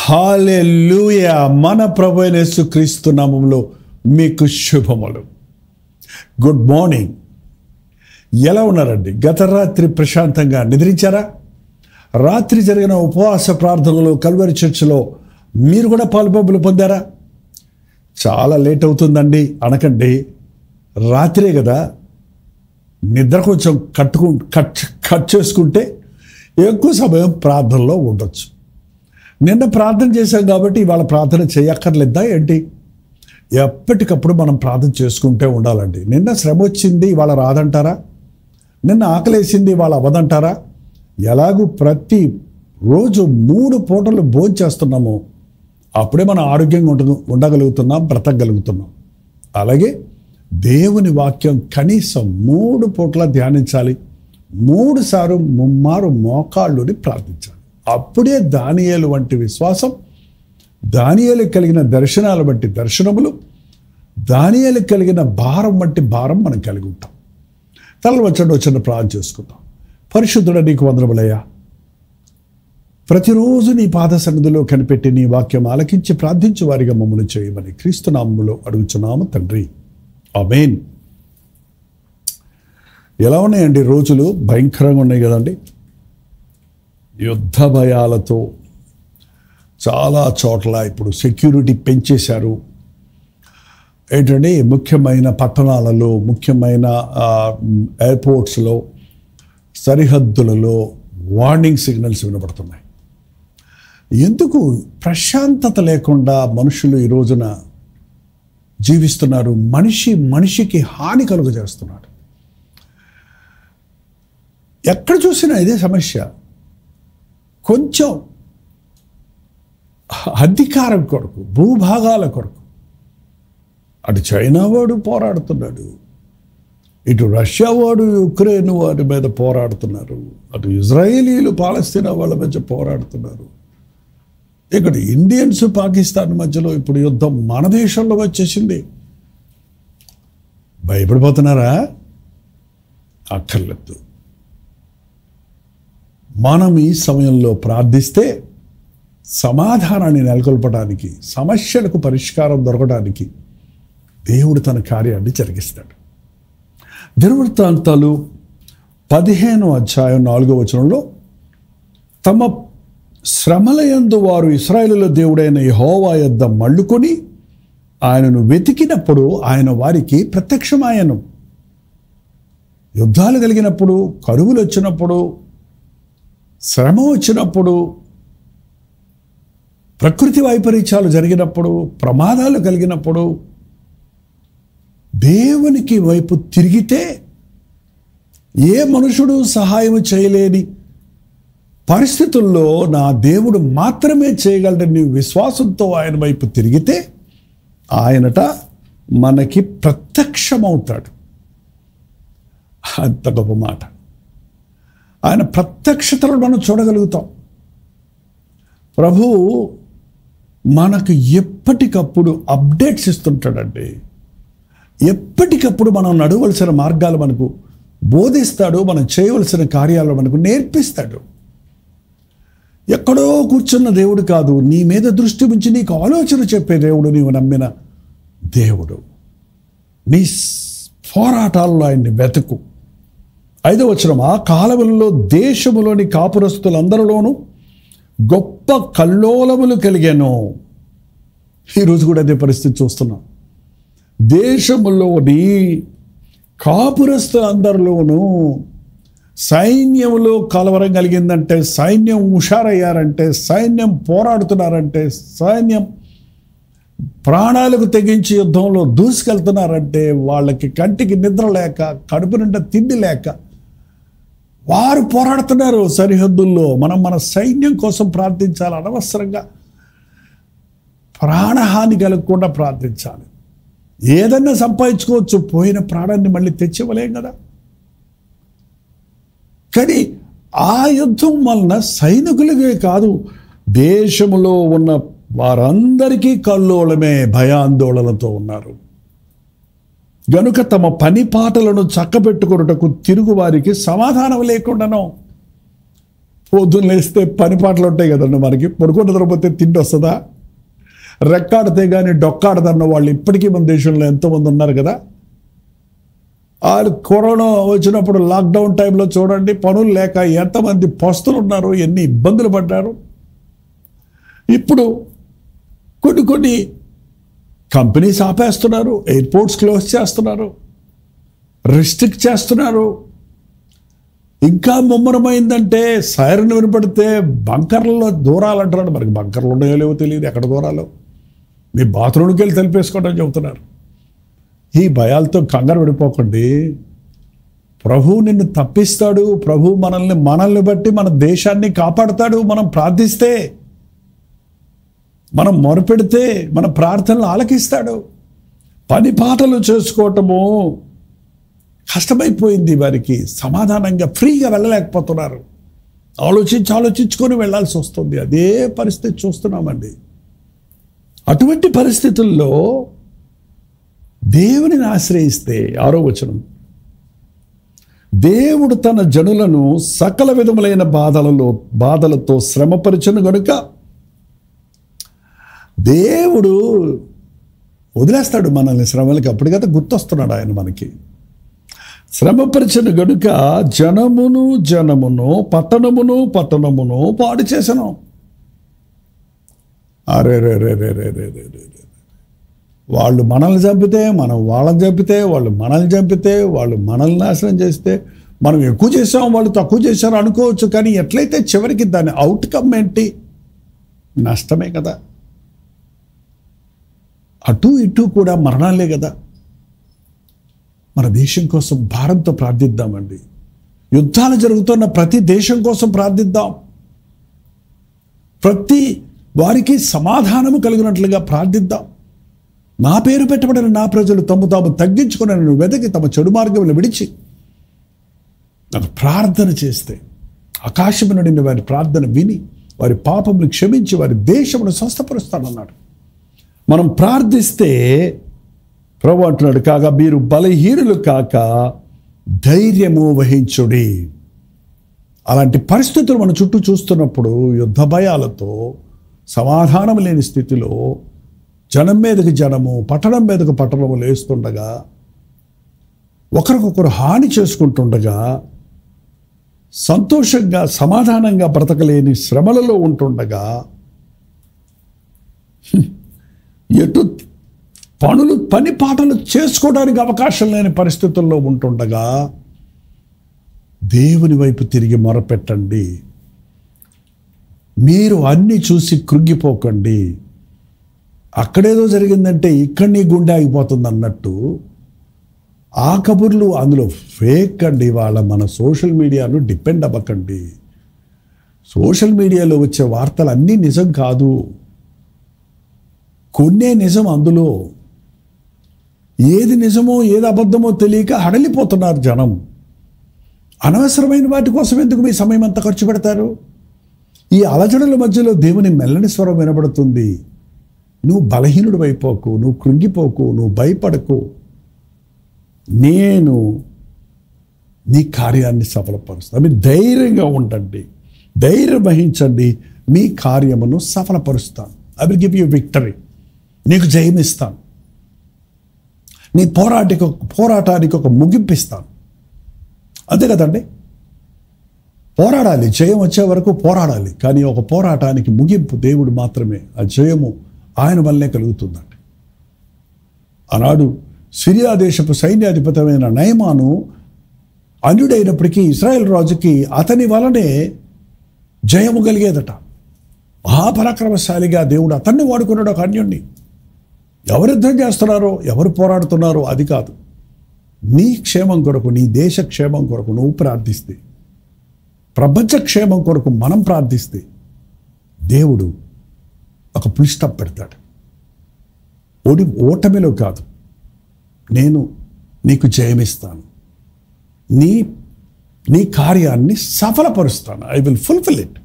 హల్లెలూయా. మన ప్రభు అయిన యేసుక్రీస్తు నామములో మీకు శుభములు. Good morning. ఎలా ఉన్నారండి? గత రాత్రి ప్రశాంతంగా నిద్రించారా? రాత్రి జరిగిన ఉపవాస ప్రార్థనలో కల్వరి చర్చిలో మీరు కూడా పాలుపంపులు పొందారా? చాలా లేట్ అవుతుందండి అనకండి. రాత్రే కదా, నిద్ర కొంచెం కట్ చేసుకుంటే ఎక్కువ సమయం ప్రార్థనలో ఉండొచ్చు. నిన్న ప్రార్థన చేశాం కాబట్టి ఇవాళ ప్రార్థన చేయక్కర్లేదా ఏంటి? ఎప్పటికప్పుడు మనం ప్రార్థన చేసుకుంటే ఉండాలండి. నిన్న శ్రమ వచ్చింది ఇవాళ రాదంటారా? నిన్న ఆకలేసింది ఇవాళ అవ్వదంటారా? ఎలాగూ ప్రతి రోజు 3 పూటలు భోజనం చేస్తున్నాము, అప్పుడే మనం ఆరోగ్యంగా ఉండగలుగుతున్నాం, బ్రతకగలుగుతున్నాం. అలాగే దేవుని వాక్యం కనీసం 3 పూట్ల ధ్యానించాలి. 3 సార్లు ముమ్మారు మోకాళ్ళుని ప్రార్థించాలి. అప్పుడే దానియేలు వంటి విశ్వాసం, దానియేలు కలిగిన దర్శనాలు వంటి దర్శనములు, దానియేలు కలిగిన భారం వంటి భారం మనం కలిగి ఉంటాం. తలలు వచ్చిన ప్రార్థన చేసుకుంటాం. పరిశుద్ధుడ నీకు వందనములయ్యా, ప్రతిరోజు నీ పాద సన్నిధిలో కనిపెట్టి నీ వాక్యం ఆలకించి ప్రార్థించే వారిగా మమ్మల్ని చేయమని క్రీస్తు నామములో అడుగుచున్నాము తండ్రి, ఆమేన్. ఎలా ఉన్నాయండి రోజులు? భయంకరంగా ఉన్నాయి కదండి. యుద్ధ భయాలతో చాలా చోట్ల ఇప్పుడు సెక్యూరిటీ పెంచేశారు. ఏంటంటే ముఖ్యమైన పట్టణాలలో, ముఖ్యమైన ఎయిర్పోర్ట్స్లో, సరిహద్దులలో వార్నింగ్ సిగ్నల్స్ వినబడుతున్నాయి. ఎందుకు ప్రశాంతత లేకుండా మనుషులు ఈ రోజున జీవిస్తున్నారు? మనిషికి హాని కలుగజేస్తున్నాడు. ఎక్కడ చూసినా ఇదే సమస్య. కొంచెం అధికారం కొరకు, భూభాగాల కొరకు అటు చైనా వాడు పోరాడుతున్నాడు, ఇటు రష్యా వాడు యుక్రెయిన్ వారి మీద పోరాడుతున్నారు, అటు ఇజ్రాయేలీలు పాలస్తీనా వాళ్ళ మధ్య పోరాడుతున్నారు, ఇక్కడ ఇండియన్స్ పాకిస్తాన్ మధ్యలో ఇప్పుడు యుద్ధం మన దేశంలో వచ్చేసింది. భయపడిపోతున్నారా? అక్కర్లేదు. మనం ఈ సమయంలో ప్రార్థిస్తే సమాధానాన్ని నెలకొల్పడానికి, సమస్యలకు పరిష్కారం దొరకడానికి దేవుడు తన కార్యాన్ని జరిగిస్తాడు. దినవృత్తాంతాలు 15వ అధ్యాయం 4వ వచనంలో, తమ శ్రమలయందు వారు ఇశ్రాయేలుల దేవుడైన యెహోవా యొద్ద మళ్ళుకొని ఆయనను వెతికినప్పుడు ఆయన వారికి ప్రత్యక్షమాయను. యుద్ధాలు కలిగినప్పుడు, కరువులు వచ్చినప్పుడు, శ్రమ వచ్చినప్పుడు, ప్రకృతి వైపరీత్యాలు జరిగినప్పుడు, ప్రమాదాలు కలిగినప్పుడు దేవునికి వైపు తిరిగితే ఏ మనుషుడు సహాయం చేయలేని పరిస్థితుల్లో నా దేవుడు మాత్రమే చేయగలడని విశ్వాసంతో ఆయన వైపు తిరిగితే ఆయనట మనకి ప్రత్యక్షమవుతాడు. అంత గొప్ప మాట. ఆయన ప్రత్యక్షతలను మనం చూడగలుగుతాం. ప్రభువు మనకు ఎప్పటికప్పుడు అప్డేట్స్ ఇస్తుంటాడండి. ఎప్పటికప్పుడు మనం నడవలసిన మార్గాలు మనకు బోధిస్తాడు, మనం చేయవలసిన కార్యాలు మనకు నేర్పిస్తాడు. ఎక్కడో కూర్చున్న దేవుడు కాదు, నీ మీద దృష్టి ఉంచి నీకు ఆలోచన చెప్పే దేవుడు, నీవు నమ్మిన దేవుడు. నీ పోరాటాల్లో ఆయన్ని వెతుకు. 5వ వచనం, ఆ కాలములలో దేశములోని కాపురస్తులందరిలోనూ గొప్ప కల్లోలములు కలిగాను. ఈరోజు కూడా అదే పరిస్థితి చూస్తున్నాం. దేశములోని కాపురస్తులందరిలోనూ సైన్యంలో కలవరం కలిగిందంటే, సైన్యం హుషారయ్యారంటే, సైన్యం పోరాడుతున్నారంటే, సైన్యం ప్రాణాలకు తెగించి యుద్ధంలో దూసుకెళ్తున్నారంటే, వాళ్ళకి కంటికి నిద్ర లేక, కడుపు నిండా తిండి లేక వారు పోరాడుతున్నారు సరిహద్దుల్లో. మనం మన సైన్యం కోసం ప్రార్థించాలి. అనవసరంగా ప్రాణహాని కలగకుండా ప్రార్థించాలి. ఏదన్నా సంపాదించుకోవచ్చు, పోయిన ప్రాణాన్ని మళ్ళీ తెచ్చివ్వలేం కదా. కానీ ఆ యుద్ధం వలన సైనికులకే కాదు, దేశంలో ఉన్న వారందరికీ కల్లోలమే, భయాందోళనతో ఉన్నారు. గనుక తమ పని పాటలను చక్కబెట్టుకొనుటకు తిరుగు వారికి సమాధానం లేకుండాను పొద్దున్న లేస్తే పని పాటలు ఉంటాయి కదండి మనకి. పడుకుంటే తరపోతే తిండి వస్తుందా? రెక్కాడితే కానీ డొక్కాడదన్న వాళ్ళు ఇప్పటికీ మన దేశంలో ఎంతోమంది ఉన్నారు కదా. వాళ్ళు కరోనా వచ్చినప్పుడు లాక్డౌన్ టైంలో చూడండి, పనులు లేక ఎంతమంది పస్తులు ఉన్నారు, ఎన్ని ఇబ్బందులు పడ్డారు. ఇప్పుడు కొన్ని కంపెనీస్ ఆపేస్తున్నారు, ఎయిర్పోర్ట్స్ క్లోజ్ చేస్తున్నారు, రెస్ట్రిక్ట్ చేస్తున్నారు. ఇంకా ముమ్మరమైందంటే సైరన్ వినపడితే బంకర్లలో దూరాలంటున్నాడు. మనకి బంకర్లు ఉన్నాయో లేవో తెలియదు, ఎక్కడ దూరాలో. మీ బాత్రూమ్కి వెళ్ళి తలిపేసుకోవడం చెబుతున్నారు. ఈ భయాలతో కంగారు పడిపోకండి. ప్రభు నిన్ను తప్పిస్తాడు. ప్రభు మనల్ని బట్టి మన దేశాన్ని కాపాడుతాడు. మనం ప్రార్థిస్తే, మనం మొరపెడితే మన ప్రార్థనలు ఆలకిస్తాడు. పని పాటలు చేసుకోవటము కష్టమైపోయింది వారికి. సమాధానంగా ఫ్రీగా వెళ్ళలేకపోతున్నారు. ఆలోచించుకొని వెళ్ళాల్సి వస్తుంది. అదే పరిస్థితి చూస్తున్నామండి. అటువంటి పరిస్థితుల్లో దేవునిని ఆశ్రయిస్తే, 6వ వచనం, దేవుడు తన జనులను సకల విధములైన బాధలతో శ్రమపరచును గనుక దేవుడు వదిలేస్తాడు మనల్ని శ్రమలకి. అప్పుడు కదా గుర్తొస్తున్నాడు ఆయన మనకి. శ్రమపరచను గనుక జనమును పట్టణమును పాడు చేసను. అరే వాళ్ళు మనల్ని చంపితే, మనం వాళ్ళని చంపితే, వాళ్ళు మనల్ని చంపితే, వాళ్ళు మనల్ని నాశనం చేస్తే, మనం ఎక్కువ చేసాం, వాళ్ళు తక్కువ చేశారు అనుకోవచ్చు. కానీ ఎట్లయితే చివరికి దాని అవుట్కమ్ ఏంటి? నష్టమే కదా. అటు ఇటు కూడా మరణాలే కదా. మన దేశం కోసం భారంతో ప్రార్థిద్దామండి. యుద్ధాలు జరుగుతున్న ప్రతి దేశం కోసం ప్రార్థిద్దాం. ప్రతి వారికి సమాధానము కలిగినట్లుగా ప్రార్థిద్దాం. నా పేరు పెట్టబడిన నా ప్రజలు తాము తగ్గించుకుని నన్ను వెతికి తమ చెడు మార్గంలో విడిచి నాకు ప్రార్థన చేస్తే ఆకాశము నుండి వారి ప్రార్థన విని వారి పాపములు క్షమించి వారి దేశమును స్వస్థపరుస్తానన్నాడు. మనం ప్రార్థిస్తే ప్రభు అంటున్నాడు, కాగా మీరు బలహీనులు కాక ధైర్యము వహించుడి. అలాంటి పరిస్థితులు మన చుట్టూ చూస్తున్నప్పుడు, యుద్ధ భయాలతో సమాధానం లేని స్థితిలో జనం మీదకి జనము, పట్టణం మీదకు పట్టణము లేస్తుండగా, ఒకరికొకరు హాని చేసుకుంటుండగా, సంతోషంగా సమాధానంగా బ్రతకలేని శ్రమలలో ఉంటుండగా, ఎటు పని పాటలు చేసుకోవడానికి అవకాశం లేని పరిస్థితుల్లో ఉంటుండగా దేవుని వైపు తిరిగి మొరపెట్టండి. మీరు అన్నీ చూసి కృంగిపోకండి. అక్కడేదో జరిగిందంటే ఇక్కడ నీ గుండె ఆగిపోతుంది అన్నట్టు ఆ కబుర్లు అందులో ఫేక్ అండి. మన సోషల్ మీడియాను డిపెండ్ అవ్వకండి. సోషల్ మీడియాలో వచ్చే వార్తలు అన్నీ నిజం కాదు, కొన్నే నిజం. అందులో ఏది నిజమో ఏది అబద్ధమో తెలియక హడలిపోతున్నారు జనం. అనవసరమైన వాటి కోసం ఎందుకు మీ సమయం అంతా ఖర్చు పెడతారు? ఈ అలజడుల మధ్యలో దేవుని మెల్లని స్వరం వినబడుతుంది. నువ్వు బలహీనుడు అయిపోకు, నువ్వు కృంగిపోకు, నువ్వు భయపడకు. నేను నీ కార్యాన్ని సఫలపరుస్తాను. మీరు ధైర్యంగా ఉండండి, ధైర్యం వహించండి, మీ కార్యమును సఫలపరుస్తాను. I will give you victory. నీకు జయమిస్తాను. నీ పోరాటానికి ఒక ముగింపిస్తాను. అంతే కదండి. పోరాడాలి, జయం వచ్చే వరకు పోరాడాలి. కానీ ఒక పోరాటానికి ముగింపు దేవుడు మాత్రమే. ఆ జయము ఆయన వల్లనే కలుగుతుందండి. ఆనాడు సిరియా దేశపు సైన్యాధిపతమైన నయమాను అన్యుడైనప్పటికీ ఇశ్రాయేల్ రాజుకి అతని వలనే జయము కలిగేదట. మహాపరాక్రమశాలిగా దేవుడు అతన్ని వాడుకున్నాడు, ఒక అన్యుణ్ణి. ఎవరు యుద్ధం చేస్తున్నారో, ఎవరు పోరాడుతున్నారో అది కాదు. నీ క్షేమం కొరకు, నీ దేశ క్షేమం కొరకు నువ్వు ప్రార్థిస్తే, ప్రపంచ క్షేమం కొరకు మనం ప్రార్థిస్తే దేవుడు ఒక ఫుల్ స్టాప్ పెడతాడు. ఓటమిలో కాదు, నేను నీకు జయమిస్తాను, నీ కార్యాన్ని సఫలపరుస్తాను. I will fulfil it.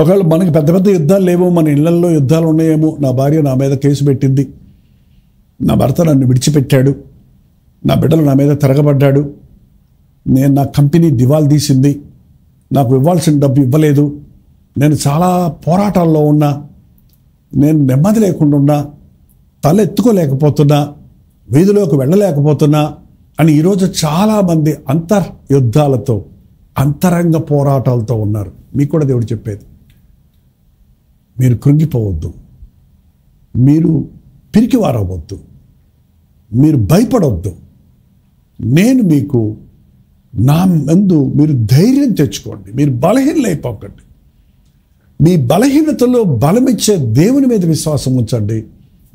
ఒకవేళ మనకి పెద్ద పెద్ద యుద్ధాలు లేవో, మన ఇళ్లల్లో యుద్ధాలు ఉన్నాయేమో. నా భార్య నా మీద కేసు పెట్టింది, నా భర్త నన్ను విడిచిపెట్టాడు, నా బిడ్డలు నా మీద తిరగబడ్డాడు, నా కంపెనీ దివాలు తీసింది, నాకు ఇవ్వాల్సిన డబ్బు ఇవ్వలేదు, నేను చాలా పోరాటాల్లో ఉన్నా, నేను నెమ్మది లేకుండా ఉన్నా, తలెత్తుకోలేకపోతున్నా, వీధిలోకి వెళ్ళలేకపోతున్నా అని ఈరోజు చాలామంది యుద్ధాలతో, అంతరంగ పోరాటాలతో ఉన్నారు. మీకు కూడా దేవుడు చెప్పేది, మీరు కృంగిపోవద్దు, మీరు పిరికివారవద్దు, మీరు భయపడవద్దు. నేను మీకు నా యందు మీరు ధైర్యం తెచ్చుకోండి, మీరు బలహీనలైపోకండి. మీ బలహీనతలో బలమిచ్చే దేవుని మీద విశ్వాసం ఉంచండి,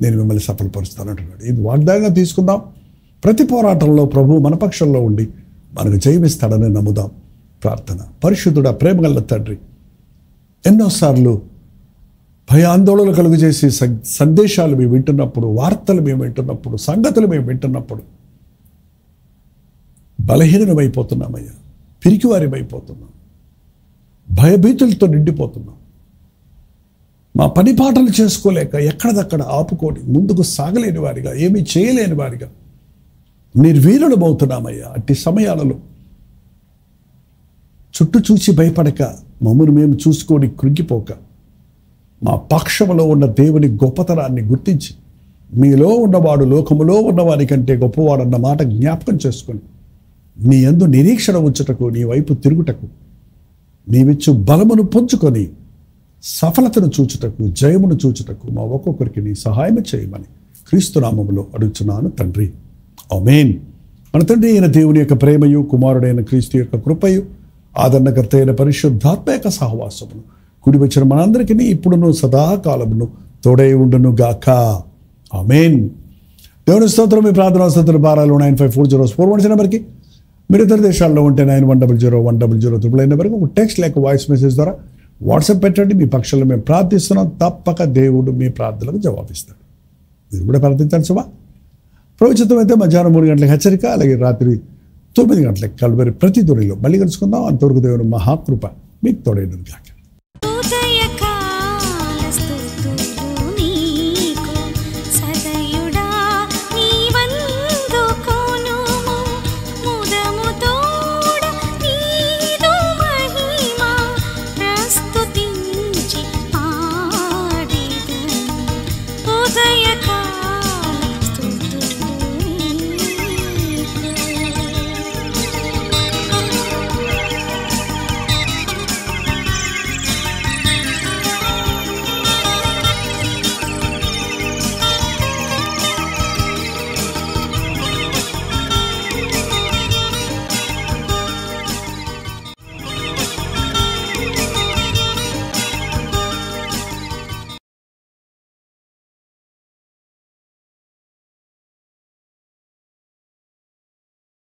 నేను మిమ్మల్ని సఫలపరుస్తాను అంటున్నాడు. ఇది వాగ్దానంగా తీసుకుందాం. ప్రతి పోరాటంలో ప్రభువు మన పక్షంలో ఉండి మనకు జయమిస్తాడని నమ్ముదాం. ప్రార్థన. పరిశుద్ధుడా, ప్రేమగల తండ్రి, ఎన్నోసార్లు భయాందోళన కలుగు చేసి సందేశాలు మేము వింటున్నప్పుడు, వార్తలు మేము వింటున్నప్పుడు, సంగతులు మేము వింటున్నప్పుడు బలహీనమైపోతున్నామయ్యా, పిరికివారిమైపోతున్నాం, భయభీతులతో నిండిపోతున్నాం. మా పని పాటలు చేసుకోలేక ఎక్కడదక్కడ ఆపుకొని ముందుకు సాగలేని వారిగా, ఏమీ చేయలేని వారిగా నిర్వీర్యమవుతున్నామయ్యా. అట్టి సమయాలలో చుట్టూ చూసి భయపడక, మమ్మల్ని మేము చూసుకొని కృంగిపోక, మా పక్షములో ఉన్న దేవుని గొప్పతనాన్ని గుర్తించి, మీలో ఉన్నవాడు లోకములో ఉన్నవాని కంటే గొప్పవాడన్న మాట జ్ఞాపకం చేసుకొని, నీ యందు నిరీక్షణ ఉంచుటకు, నీ వైపు తిరుగుటకు, నీవిచ్చు బలమును పొంచుకొని సఫలతను చూచుటకు, జయమును చూచుటకు మా ఒక్కొక్కరికి నీ సహాయం చేయమని క్రీస్తు నామములో అడుగుచున్నాను తండ్రి. ఆమేన్. మన తండ్రి అయిన దేవుని యొక్క ప్రేమయు, కుమారుడైన క్రీస్తు యొక్క కృపయు, ఆదరణకర్త అయిన పరిశుద్ధాత్మ యొక్క సహవాసమును కూడి వచ్చిన మనందరికీ ఇప్పుడును సదాకాలమును తోడై ఉండును గాక. ఆమేన్. దేవుని స్తోత్రం. మీ ప్రార్థనా స్తోత్ర భారాలు 954041 నెంబర్కి, మీరు ఇతర దేశాల్లో ఉంటే 91001000 నెంబర్కి ఒక టెక్స్ట్ లేక వాయిస్ మెసేజ్ ద్వారా వాట్సాప్ పెట్టండి. మీ పక్షంలో మేము ప్రార్థిస్తున్నాం. తప్పక దేవుడు మీ ప్రార్థనలకు జవాబిస్తాడు. మీరు కూడా ప్రార్థించాలి సుమా. ప్రవచితం అయితే మధ్యాహ్నం 3 గంటలకు హెచ్చరిక, అలాగే రాత్రి 9 గంటలకు కల్వరి ప్రతి దొరిలో మళ్ళీ కలుసుకుందాం. అంతవరకు దేవుని మహాకృప మీకు తోడైనను గాక.